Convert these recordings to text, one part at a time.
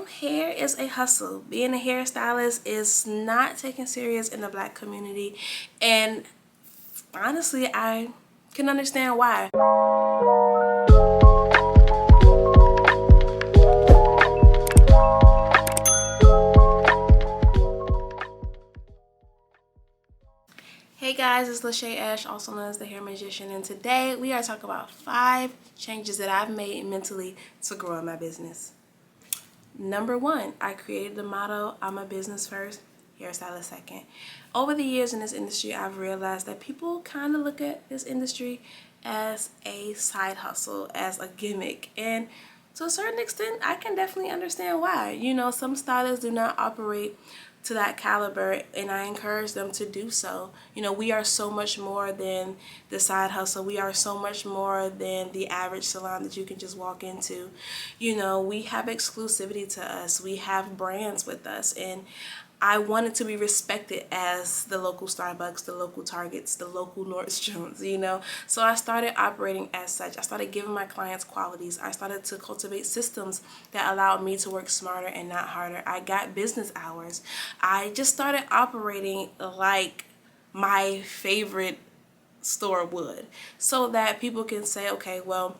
hair is a hustle. Being a hairstylist is not taken serious in the Black community, and honestly, I can understand why. Hey guys, it's Lachey Ash, also known as the Hairmagician, and today we are talking about 5 changes that I've made mentally to grow in my business. Number 1, I created the motto, I'm a business first, hairstylist second. Over the years in this industry, I've realized that people kind of look at this industry as a side hustle, as a gimmick, and to a certain extent, I can definitely understand why. You know, some stylists do not operate to that caliber, and I encourage them to do so. You know, we are so much more than the side hustle. We are so much more than the average salon that you can just walk into. You know, we have exclusivity to us. We have brands with us, and I wanted to be respected as the local Starbucks, the local Targets, the local Nordstroms, you know. So I started operating as such. I started giving my clients qualities. I started to cultivate systems that allowed me to work smarter and not harder. I got business hours. I just started operating like my favorite store would, so that people can say, okay, well,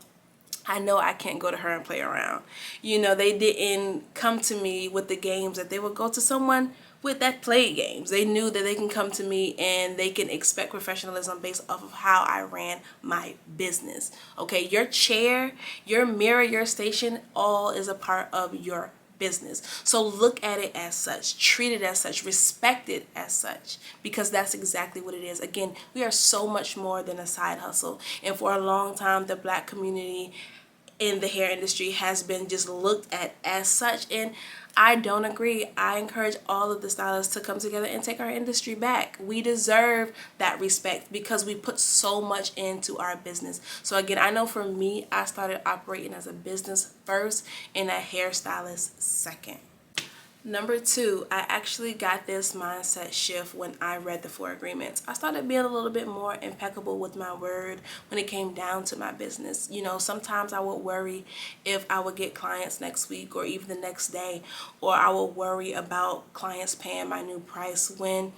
I know I can't go to her and play around. You know, they didn't come to me with the games that they would go to someone with that played games. They knew that they can come to me and they can expect professionalism based off of how I ran my business. Okay, your chair, your mirror, your station, all is a part of your business. So look at it as such, treat it as such, respect it as such, because that's exactly what it is. Again, we are so much more than a side hustle. And for a long time, the Black community in the hair industry has been just looked at as such, and I don't agree. I encourage all of the stylists to come together and take our industry back. We deserve that respect because we put so much into our business. So again, I know for me, I started operating as a business first and a hairstylist second. Number 2, I actually got this mindset shift when I read the 4 agreements. I started being a little bit more impeccable with my word when it came down to my business. You know, sometimes I would worry if I would get clients next week or even the next day, or I would worry about clients paying my new price, when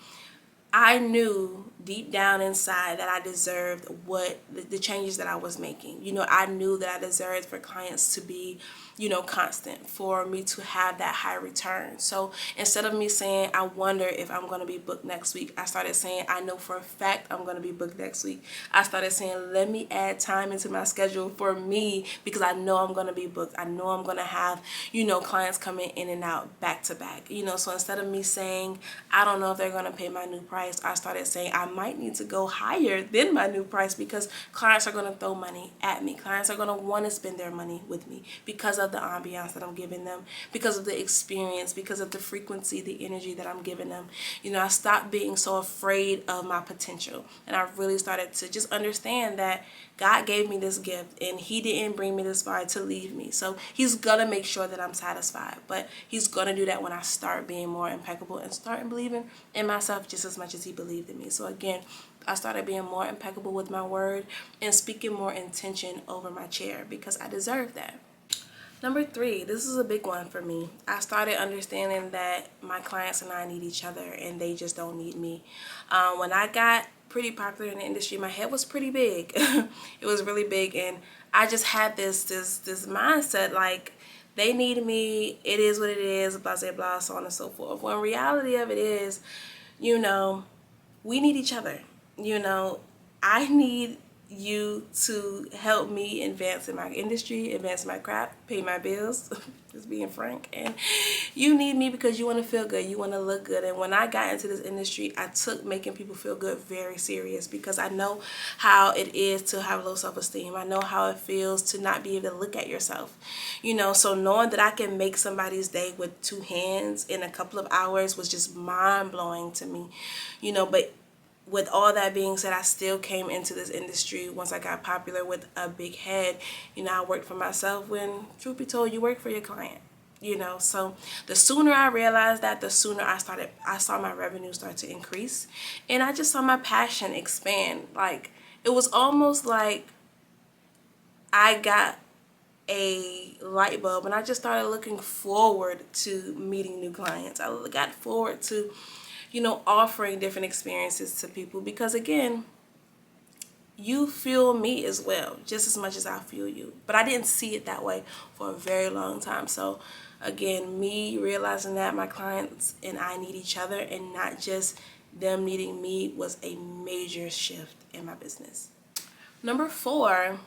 I knew deep down inside that I deserved what the changes that I was making. You know, I knew that I deserved for clients to be, you know, constant, for me to have that high return. So instead of me saying, I wonder if I'm going to be booked next week, I started saying, I know for a fact I'm going to be booked next week. I started saying, let me add time into my schedule for me because I know I'm going to be booked. I know I'm going to have, you know, clients coming in and out back to back. You know, so instead of me saying, I don't know if they're going to pay my new price, I started saying I might need to go higher than my new price because clients are going to throw money at me. Clients are going to want to spend their money with me because of the ambiance that I'm giving them, because of the experience, because of the frequency, the energy that I'm giving them. You know, I stopped being so afraid of my potential, and I really started to just understand that God gave me this gift and he didn't bring me this far to leave me. So he's gonna make sure that I'm satisfied, but he's gonna do that when I start being more impeccable and start believing in myself just as much as he believed in me. So again, I started being more impeccable with my word and speaking more intention over my chair because I deserve that. Number 3, this is a big one for me. I started understanding that my clients and I need each other and they just don't need me. When I got pretty popular in the industry, my head was pretty big. It was really big, and I just had this mindset like, they need me, it is what it is, blah, blah, blah, so on and so forth. When reality of it is, you know, we need each other. You know, I need you to help me advance in my industry, advance my craft, pay my bills, just being frank. And you need me because you want to feel good, you want to look good. And when I got into this industry, I took making people feel good very serious because I know how it is to have low self-esteem. I know how it feels to not be able to look at yourself. You know, so knowing that I can make somebody's day with 2 hands in a couple of hours was just mind-blowing to me. You know, but with all that being said, I still came into this industry once I got popular with a big head. You know, I worked for myself when, truth be told, you work for your client. You know, so the sooner I realized that, the sooner I saw my revenue start to increase. And I just saw my passion expand. Like, it was almost like I got a light bulb, and I just started looking forward to meeting new clients. I got forward to, you know, offering different experiences to people, because again, you feel me as well, just as much as I feel you. But I didn't see it that way for a very long time. So again, me realizing that my clients and I need each other and not just them needing me was a major shift in my business. Number 4,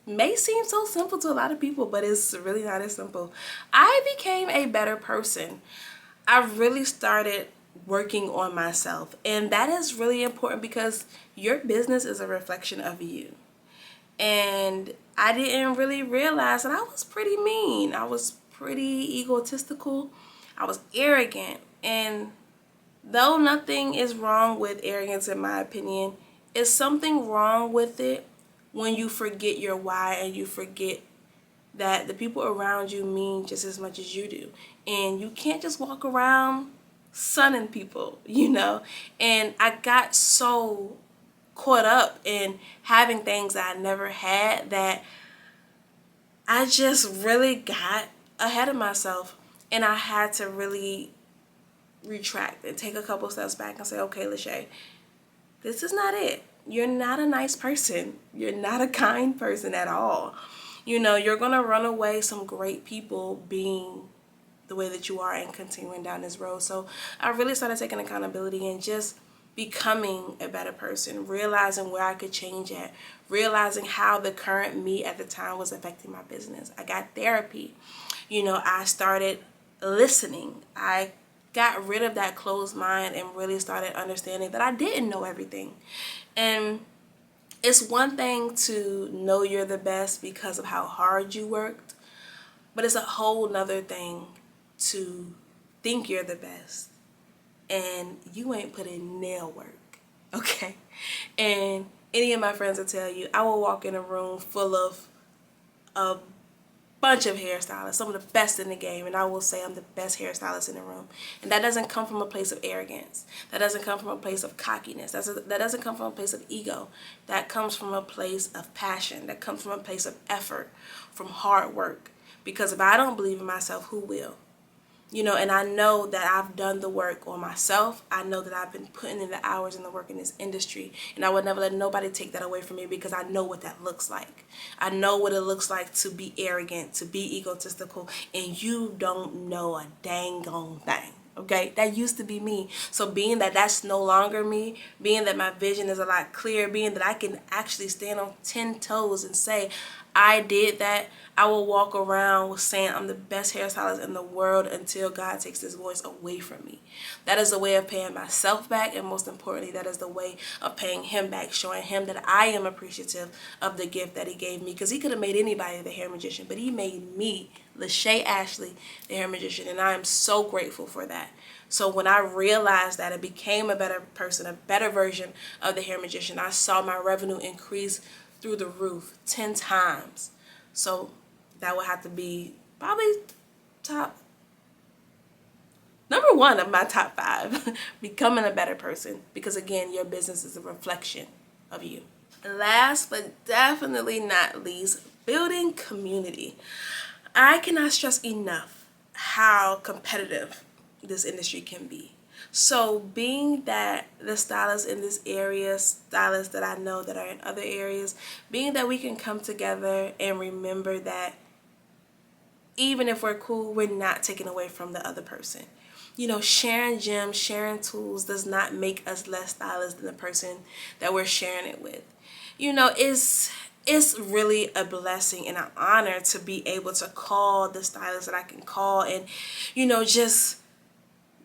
may seem so simple to a lot of people, but it's really not as simple. I became a better person. I really started working on myself, and that is really important because your business is a reflection of you. And I didn't really realize that I was pretty mean. I was pretty egotistical. I was arrogant. And though nothing is wrong with arrogance, in my opinion, is something wrong with it when you forget your why and you forget that the people around you mean just as much as you do. And you can't just walk around sunning people, you know. And I got so caught up in having things that I never had that I just really got ahead of myself, and I had to really retract and take a couple steps back and say, okay, Lachey, this is not it. You're not a nice person. You're not a kind person at all. You know, you're going to run away some great people being the way that you are and continuing down this road. So I really started taking accountability and just becoming a better person, realizing where I could change at, realizing how the current me at the time was affecting my business. I got therapy. You know, I started listening. I got rid of that closed mind and really started understanding that I didn't know everything. And it's one thing to know you're the best because of how hard you worked, but it's a whole nother thing to think you're the best and you ain't put in nail work, okay? And any of my friends will tell you, I will walk in a room full of a bunch of hairstylists, some of the best in the game, and I will say I'm the best hairstylist in the room. And that doesn't come from a place of arrogance. That doesn't come from a place of cockiness. That doesn't come from a place of ego. That comes from a place of passion. That comes from a place of effort, from hard work. Because if I don't believe in myself, who will? You know, and I know that I've done the work on myself. I know that I've been putting in the hours and the work in this industry. And I would never let nobody take that away from me because I know what that looks like. I know what it looks like to be arrogant, to be egotistical, and you don't know a dang on thing. Okay, that used to be me. So being that that's no longer me, being that my vision is a lot clearer, being that I can actually stand on 10 toes and say, I did that, I will walk around with saying I'm the best hairstylist in the world until God takes this voice away from me. That is a way of paying myself back, and most importantly, that is the way of paying him back, showing him that I am appreciative of the gift that he gave me. Because he could have made anybody the hair magician, but he made me, Lachey Ashley, the hair magician, and I am so grateful for that. So when I realized that, I became a better person, a better version of the hair magician. I saw my revenue increase through the roof 10 times. So that would have to be probably number 1 of my top 5, becoming a better person, because again, your business is a reflection of you. Last but definitely not least, building community. I cannot stress enough how competitive this industry can be. So being that the stylists in this area, stylists that I know that are in other areas, being that we can come together and remember that even if we're cool, we're not taking away from the other person. You know, sharing gems, sharing tools does not make us less stylists than the person that we're sharing it with. You know, it's really a blessing and an honor to be able to call the stylist that I can call and, you know, just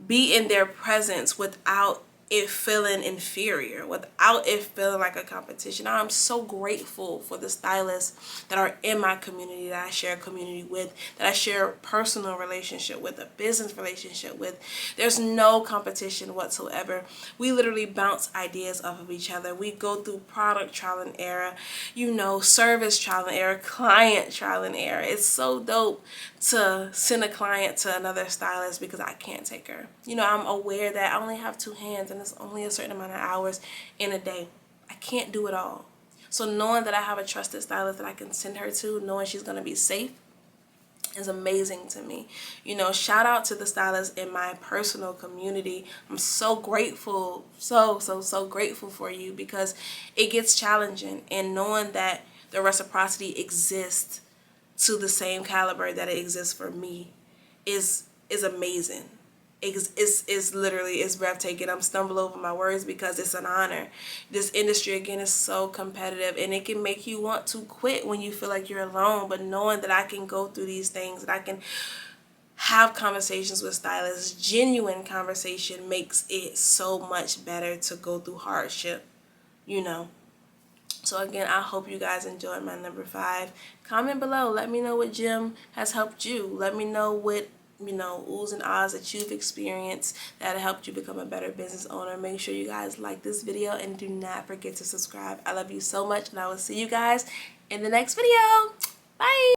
be in their presence without it feeling inferior, without it feeling like a competition. I'm so grateful for the stylists that are in my community, that I share a community with, that I share a personal relationship with, a business relationship with. There's no competition whatsoever. We literally bounce ideas off of each other. We go through product trial and error, you know, service trial and error, client trial and error. It's so dope to send a client to another stylist because I can't take her. You know, I'm aware that I only have 2 hands and it's only a certain amount of hours in a day. I can't do it all. So knowing that I have a trusted stylist that I can send her to, knowing she's going to be safe, is amazing to me. You know, shout out to the stylists in my personal community. I'm so grateful, so grateful for you, because it gets challenging, and knowing that the reciprocity exists to the same caliber that it exists for me is amazing. It's literally, it's breathtaking. I'm stumbling over my words because it's an honor. This industry, again, is so competitive, and it can make you want to quit when you feel like you're alone. But knowing that I can go through these things, that I can have conversations with stylists, genuine conversation, makes it so much better to go through hardship, you know. So again, I hope you guys enjoyed my number 5. Comment below. Let me know what gym has helped you. Let me know what, you know, oohs and ahs that you've experienced that helped you become a better business owner. Make sure you guys like this video, and do not forget to subscribe. I love you so much, and I will see you guys in the next video. Bye.